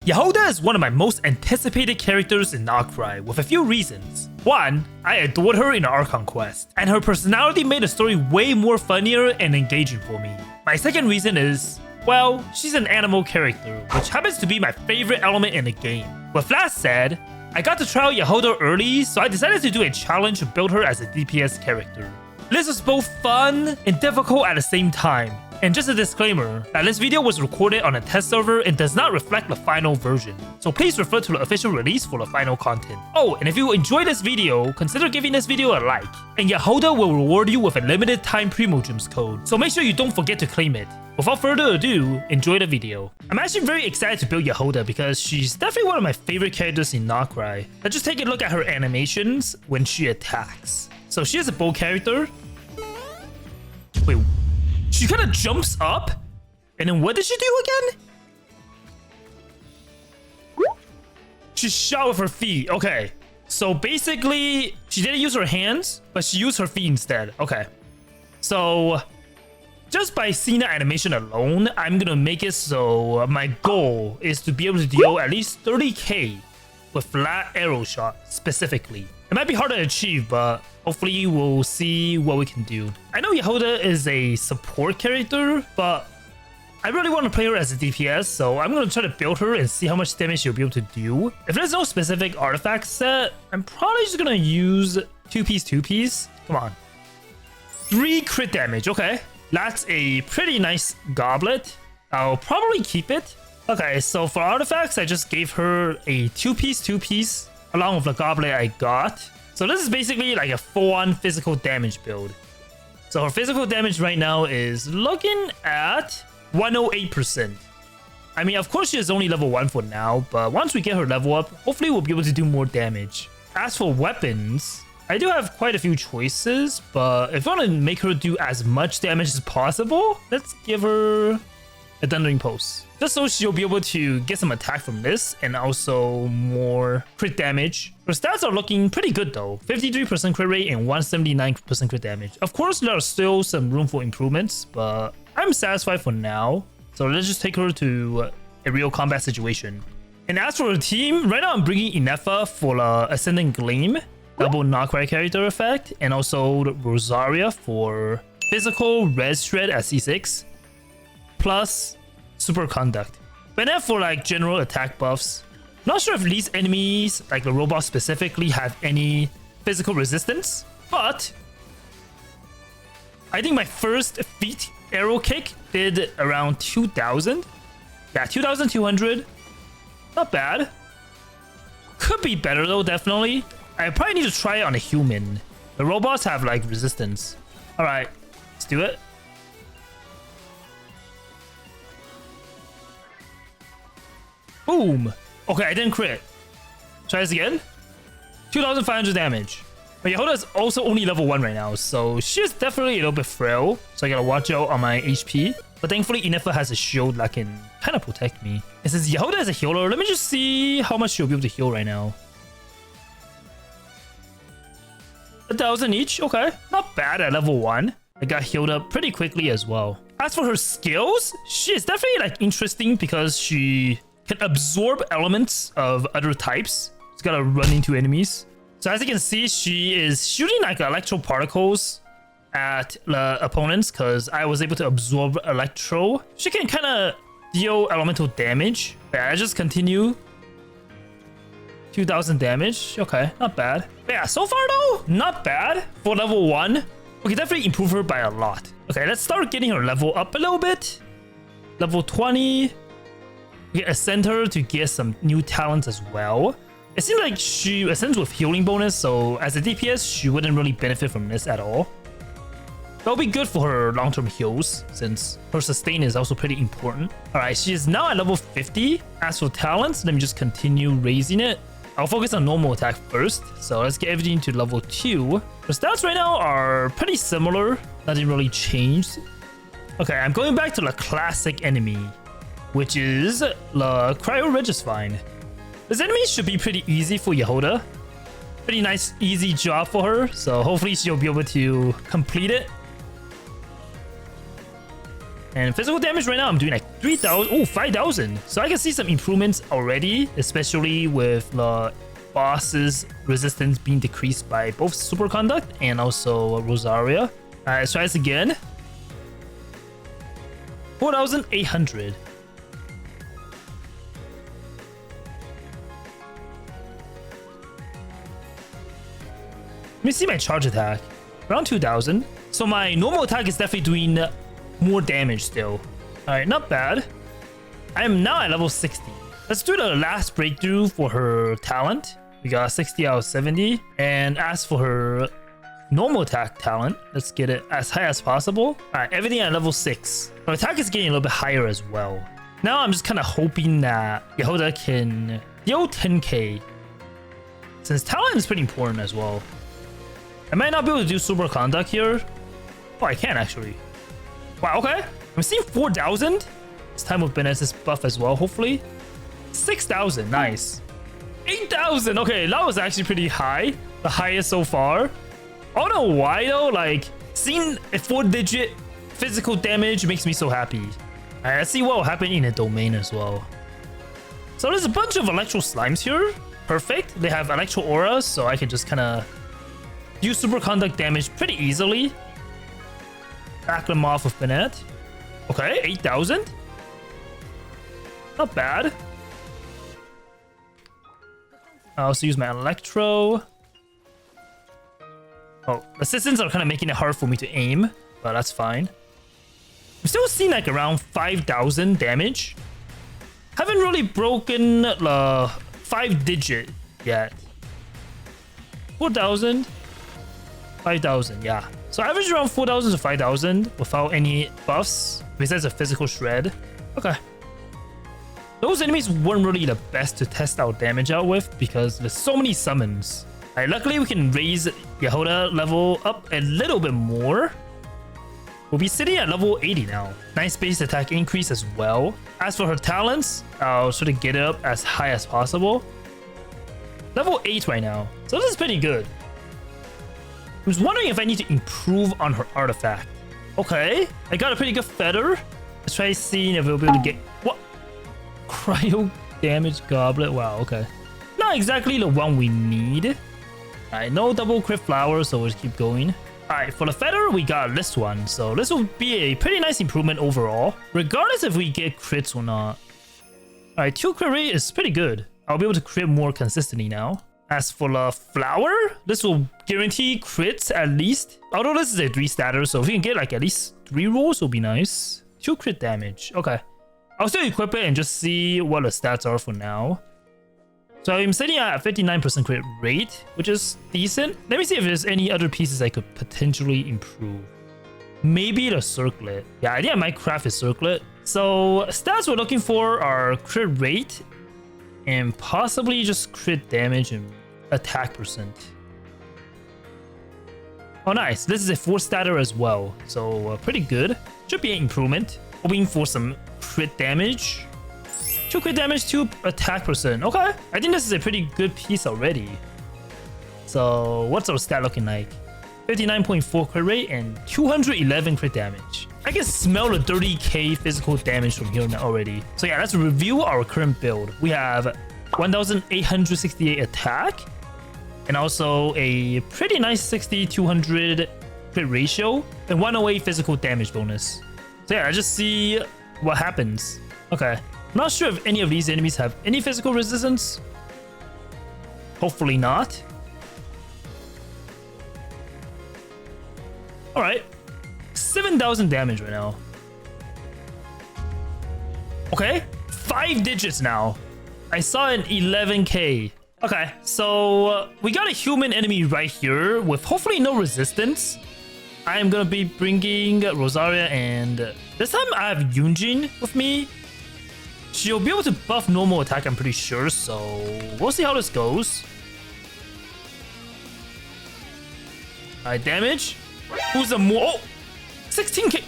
Yhoda is one of my most anticipated characters in Darkrai with a few reasons. One, I adored her in Archon Quest, and her personality made the story way more funnier and engaging for me. My second reason is, well, she's an animal character, which happens to be my favorite element in the game. With that said, I got to try out Jahoda early, so I decided to do a challenge to build her as a DPS character. This was both fun and difficult at the same time. And just a disclaimer, that this video was recorded on a test server and does not reflect the final version. So please refer to the official release for the final content. Oh, and if you enjoyed this video, consider giving this video a like. And Jahoda will reward you with a limited time Primogems code, so make sure you don't forget to claim it. Without further ado, enjoy the video. I'm actually very excited to build Jahoda because she's definitely one of my favorite characters in Darkrai. Let's just take a look at her animations when she attacks. So she is a bow character. Wait, she kind of jumps up? And then what did she do again? She shot with her feet. Okay. So basically, she didn't use her hands, but she used her feet instead. Okay. So just by seeing the animation alone, I'm gonna make it so my goal is to be able to deal at least 30k with flat arrow shot specifically. It might be hard to achieve, but hopefully we'll see what we can do. I know Yhoda is a support character, but I really want to play her as a DPS, so I'm going to try to build her and see how much damage she'll be able to do. If there's no specific artifact set, I'm probably just going to use 2-piece. Come on. 3 crit damage, okay. That's a pretty nice goblet. I'll probably keep it. Okay, so for artifacts, I just gave her a 2-piece, along with the goblet I got. So this is basically like a full-on physical damage build. So her physical damage right now is looking at 108%. I mean, of course she is only level 1 for now, but once we get her level up, hopefully we'll be able to do more damage. As for weapons, I do have quite a few choices, but if I want to make her do as much damage as possible, let's give her a Thundering Pulse. Just so she'll be able to get some attack from this and also more crit damage. Her stats are looking pretty good though. 53% crit rate and 179% crit damage. Of course, there are still some room for improvements, but I'm satisfied for now. So let's just take her to a real combat situation. And as for her team, right now I'm bringing Inefa for the Ascendant Gleam, double Darkrai character effect, and also Rosaria for physical Res Shred at C6, plus Superconduct. But then for like general attack buffs, not sure if these enemies, like the robots specifically, have any physical resistance, but I think my first feet arrow kick did around 2000. Yeah, 2200. Not bad. Could be better though, definitely. I probably need to try it on a human. The robots have like resistance. Alright, let's do it. Boom. Okay, I didn't crit. Try this again. 2500 damage. But Yhoda is also only level 1 right now, so she's definitely a little bit frail. So I gotta watch out on my HP. But thankfully, Inefa has a shield that can kind of protect me. And since Yhoda is a healer, let me just see how much she'll be able to heal right now. 1000 each. Okay, not bad at level 1. I got healed up pretty quickly as well. As for her skills, she is definitely like interesting because she can absorb elements of other types. She's gotta run into enemies. So as you can see, she is shooting like electro particles at the opponents because I was able to absorb electro. She can kind of deal elemental damage. Yeah, I just continue. 2000 damage. Okay, not bad. But yeah, so far though, not bad for level 1. We can definitely improve her by a lot. Okay, let's start getting her level up a little bit. Level 20. We can ascend her to get some new talents as well. It seems like she ascends with healing bonus, so as a DPS, she wouldn't really benefit from this at all. That'll be good for her long-term heals, since her sustain is also pretty important. Alright, she is now at level 50. As for talents, let me just continue raising it. I'll focus on normal attack first, so let's get everything to level 2. Her stats right now are pretty similar, nothing really changed. Okay, I'm going back to the classic enemy, which is the Cryo Regisvine. This enemy should be pretty easy for Yhoda. Pretty nice, easy job for her, so hopefully she'll be able to complete it. And physical damage right now, I'm doing like 3,000. Oh, 5,000. So I can see some improvements already, especially with the boss's resistance being decreased by both Superconduct and also Rosaria. All right, let's try this again. 4,800. Let me see my charge attack. Around 2,000. So my normal attack is definitely doing more damage still. Alright, not bad. I am now at level 60. Let's do the last breakthrough for her talent. We got 60 out of 70. And as for her normal attack talent, let's get it as high as possible. Alright, everything at level 6. Her attack is getting a little bit higher as well. Now I'm just kind of hoping that Yhoda can deal 10k. Since talent is pretty important as well. I might not be able to do super conduct here. Oh, I can actually. Wow, okay. I'm seeing 4,000. It's time with Benes's buff as well, hopefully. 6,000, nice. 8,000, okay, that was actually pretty high. The highest so far. I don't know why though, like, seeing a 4-digit physical damage makes me so happy. Alright, let's see what will happen in the domain as well. So there's a bunch of electro slimes here. Perfect. They have electro auras, so I can just kind of use superconduct damage pretty easily. Back them off with Bennett. Okay, 8,000. Not bad. I also use my electro. Oh, assistants are kind of making it hard for me to aim, but that's fine. I'm still seeing like around 5,000 damage. Haven't really broken the 5-digit yet. 4,000. 5,000, yeah. So average around 4,000 to 5,000 without any buffs besides a physical shred. Okay. Those enemies weren't really the best to test our damage out with because there's so many summons. Alright, luckily we can raise Jahoda level up a little bit more. We'll be sitting at level 80 now. Nice base attack increase as well. As for her talents, I'll sort of get it up as high as possible. Level 8 right now. So this is pretty good. I was wondering if I need to improve on her artifact. Okay, I got a pretty good feather. Let's try seeing if we'll be able to get... What? Cryo damage goblet. Wow, okay. Not exactly the one we need. Alright, no double crit flower, so we'll just keep going. Alright, for the feather, we got this one. So this will be a pretty nice improvement overall, regardless if we get crits or not. Alright, 2 crit rate is pretty good. I'll be able to crit more consistently now. As for the flower, this will guarantee crits at least. Although this is a 3 status, so if we can get like at least 3 rolls, will be nice. 2 crit damage. Okay. I'll still equip it and just see what the stats are for now. So I'm sitting at 59% crit rate, which is decent. Let me see if there's any other pieces I could potentially improve. Maybe the circlet. Yeah, I think I might craft a circlet. So stats we're looking for are crit rate and possibly just crit damage and attack percent. Oh nice, this is a 4 statter as well, so pretty good. Should be an improvement. Hoping for some crit damage. 2 crit damage, 2 attack percent. Okay, I think this is a pretty good piece already. So what's our stat looking like? 59.4 crit rate and 211 crit damage. I can smell the 30k physical damage from here already. So yeah, let's review our current build. We have 1,868 attack and also a pretty nice 60-200 crit ratio and 108 physical damage bonus. So yeah, let's just see what happens. Okay, I'm not sure if any of these enemies have any physical resistance. Hopefully not. All right, 7,000 damage right now. Okay, 5 digits now. I saw an 11k. Okay, so we got a human enemy right here with hopefully no resistance. I am gonna be bringing Rosaria, and this time I have Yunjin with me. She'll be able to buff normal attack, I'm pretty sure, so we'll see how this goes. Alright, damage. Who's the more? Oh, 16k.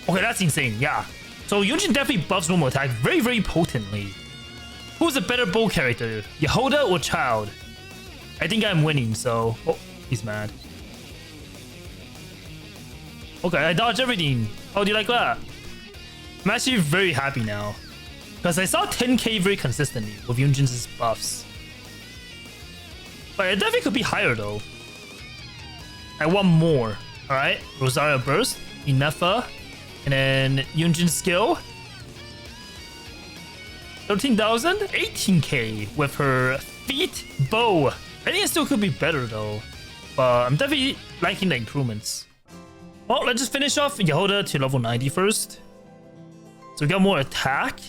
Okay, that's insane. Yeah. So Yunjin definitely buffs normal attack very, very potently. Who's a better bow character, Jahoda or Child? I think I'm winning, so... Oh, he's mad. Okay, I dodged everything. How do you like that? I'm actually very happy now. Because I saw 10k very consistently with Yunjin's buffs. But it definitely could be higher though. I want more. Alright, Rosaria Burst, Inefa, and then Yunjin skill. 13,000? 18k with her feet bow. I think it still could be better though. But I'm definitely liking the improvements. Well, let's just finish off Yhoda to level 90 first. So we got more attack.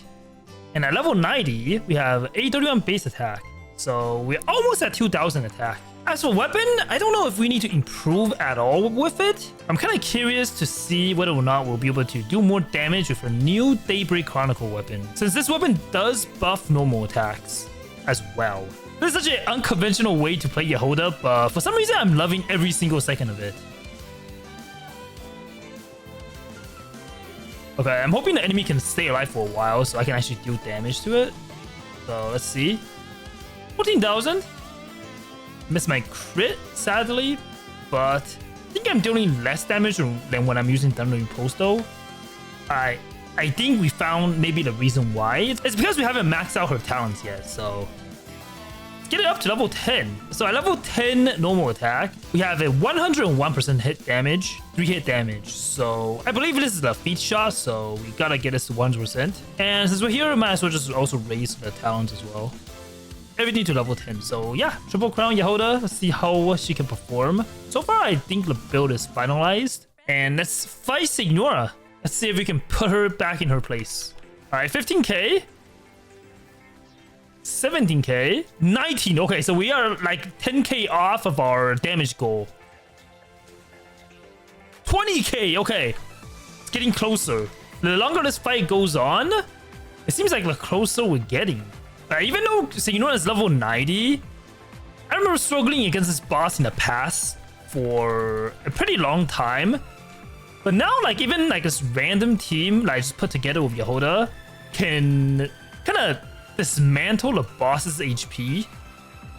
And at level 90, we have 831 base attack. So we're almost at 2,000 attack. As for weapon, I don't know if we need to improve at all with it. I'm kind of curious to see whether or not we'll be able to do more damage with a new Daybreak Chronicle weapon, since this weapon does buff normal attacks as well. This is such an unconventional way to play Jahoda, but for some reason I'm loving every single second of it. Okay, I'm hoping the enemy can stay alive for a while so I can actually deal damage to it. So let's see. 14,000. Missed my crit, sadly, but I think I'm dealing less damage than when I'm using Thundering Pulse though. I think we found maybe the reason why. It's because we haven't maxed out her talents yet, so let's get it up to level 10. So at level 10 normal attack, we have a 101% hit damage, 3 hit damage. So I believe this is the feat shot, so we gotta get this to 100%. And since we're here, we might as well just also raise the talents as well. Everything to level 10. So yeah, Triple Crown Yhoda. Let's see how she can perform. So far, I think the build is finalized. And let's fight Signora. Let's see if we can put her back in her place. Alright, 15k. 17k. 19. Okay, so we are like 10k off of our damage goal. 20k. Okay. It's getting closer. The longer this fight goes on, it seems like the closer we're getting. Even though Signora is level 90, I remember struggling against this boss in the past for a pretty long time. But now, like, even like this random team, like just put together with Yhoda, can kind of dismantle the boss's HP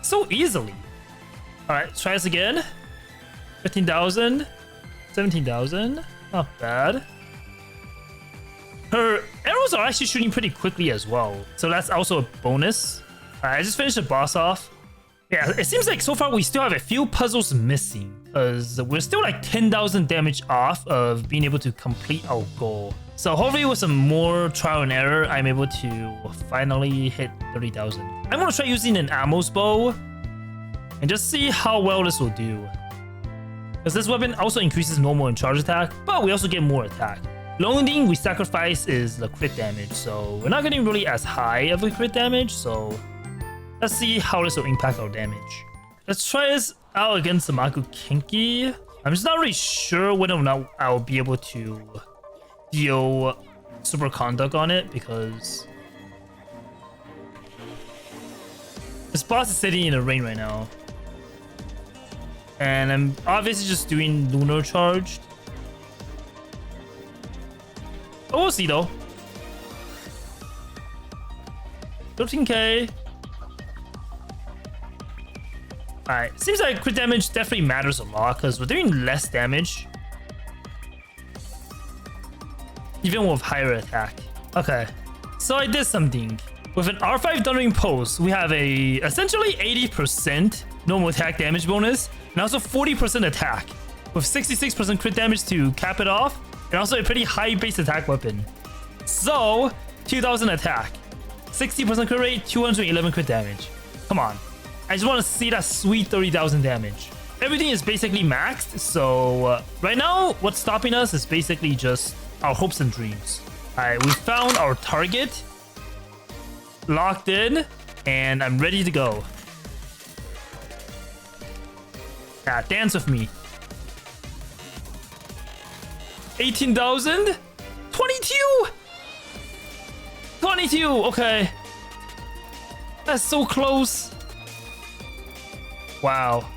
so easily. Alright, let's try this again. 15,000, 17,000, not bad. Her arrows are actually shooting pretty quickly as well, so that's also a bonus. I just finished the boss off. Yeah, it seems like so far we still have a few puzzles missing, because we're still like 10,000 damage off of being able to complete our goal. So hopefully with some more trial and error, I'm able to finally hit 30,000. I'm gonna try using an Amos bow and just see how well this will do. Because this weapon also increases normal and charge attack, but we also get more attack. The only thing we sacrifice is the crit damage, so we're not getting really as high of a crit damage, so let's see how this will impact our damage. Let's try this out against the Maku Kinky. I'm just not really sure whether or not I'll be able to deal super conduct on it, because this boss is sitting in the rain right now. And I'm obviously just doing Lunar Charged. Oh, we'll see though. 13k. Alright, seems like crit damage definitely matters a lot because we're doing less damage, even with higher attack. Okay, so I did something. With an R5 Thundering Pulse, we have a essentially 80% normal attack damage bonus and also 40% attack with 66% crit damage to cap it off, and also a pretty high base attack weapon. So 2,000 attack, 60% crit rate, 211 crit damage. Come on, I just want to see that sweet 30,000 damage. Everything is basically maxed, so right now what's stopping us is basically just our hopes and dreams. Alright, we found our target, locked in, and I'm ready to go. Yeah, dance with me. 18,000? 22? 22, okay. That's so close. Wow.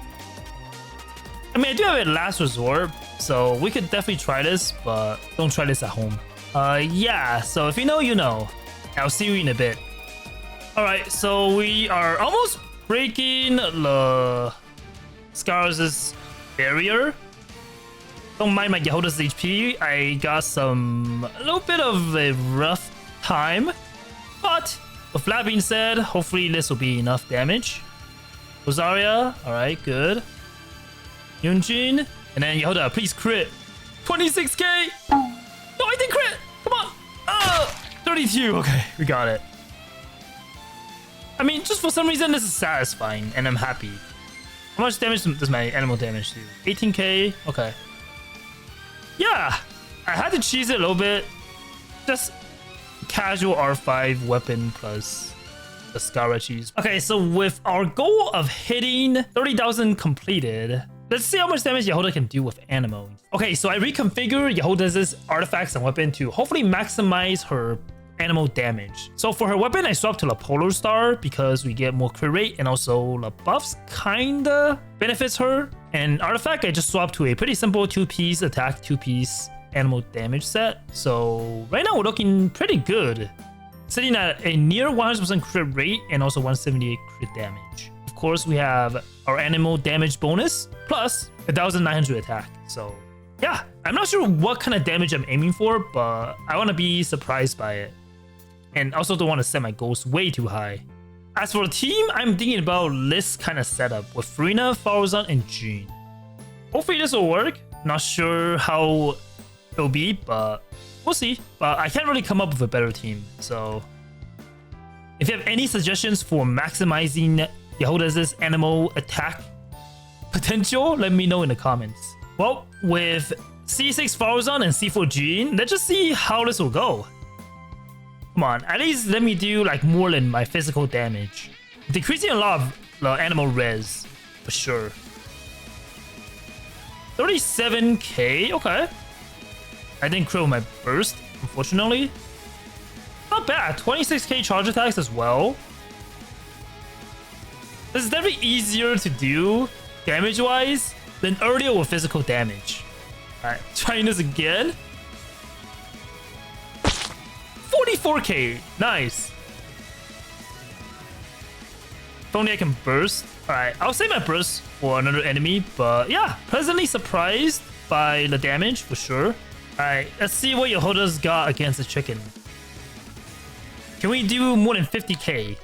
I mean, I do have a last resort, so we could definitely try this, but don't try this at home. Yeah, so if you know, you know. I'll see you in a bit. Alright, so we are almost breaking the Scars' barrier. Don't mind my Yhoda's HP. I got a little bit of a rough time. But with that being said, hopefully this will be enough damage. Rosaria, alright, good. Yunjin, and then Yhoda, please crit. 26k! No, I didn't crit! Come on! 32, okay, we got it. I mean, just for some reason, this is satisfying, and I'm happy. How much damage does my animal damage do? 18k, okay. Yeah, I had to cheese it a little bit. Just casual R5 weapon plus the Scara cheese. Okay, so with our goal of hitting 30,000 completed, let's see how much damage Yhoda can do with Anemo. Okay, so I reconfigured Yhoda's artifacts and weapon to hopefully maximize her Anemo damage. So for her weapon, I swapped to the Polar Star because we get more crit rate and also the buffs kinda benefits her. And artifact, I just swapped to a pretty simple 2-piece attack, 2-piece Anemo damage set. So right now we're looking pretty good. Sitting at a near 100% crit rate and also 178 crit damage. Of course, we have our Anemo damage bonus plus 1,900 attack. So yeah, I'm not sure what kind of damage I'm aiming for, but I want to be surprised by it. And also don't want to set my goals way too high. As for the team, I'm thinking about this kind of setup with Furina, Falzon, and Jean. Hopefully this will work. Not sure how it'll be, but we'll see. But I can't really come up with a better team. So if you have any suggestions for maximizing Yhoda's Anemo attack potential, let me know in the comments. Well, with C6 Falzon and C4 Jean, let's just see how this will go. Come on, at least let me do like more than my physical damage. Decreasing a lot of the animal res, for sure. 37k, okay. I didn't crit my burst, unfortunately. Not bad, 26k charge attacks as well. This is definitely easier to do damage-wise than earlier with physical damage. Alright, trying this again. 44k, nice. If only I can burst. Alright, I'll save my burst for another enemy, but yeah, pleasantly surprised by the damage for sure. Alright, let's see what Yhoda's got against the chicken. Can we do more than 50k?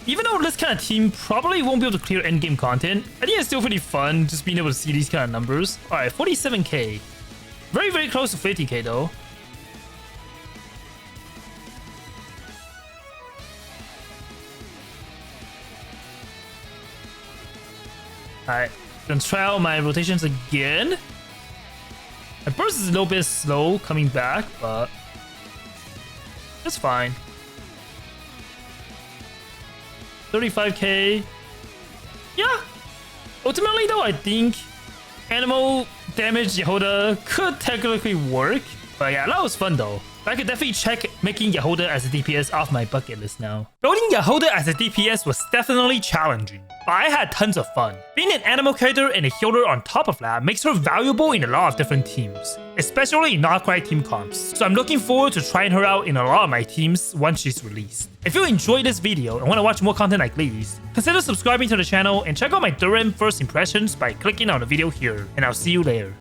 Even though this kind of team probably won't be able to clear endgame content, I think it's still pretty fun just being able to see these kind of numbers. Alright, 47k. Very, very close to 50k though. Alright, gonna try out my rotations again. My burst is a little bit slow coming back, but it's fine. 35k. Yeah. Ultimately though, I think Anemo damage Yhoda could technically work. But yeah, that was fun though. I could definitely check making Yhoda as a DPS off my bucket list now. Building Yhoda as a DPS was definitely challenging, but I had tons of fun. Being an Anemo character and a healer on top of that makes her valuable in a lot of different teams, especially in not quite team comps. So I'm looking forward to trying her out in a lot of my teams once she's released. If you enjoyed this video and want to watch more content like these, consider subscribing to the channel and check out my Durham first impressions by clicking on the video here, and I'll see you later.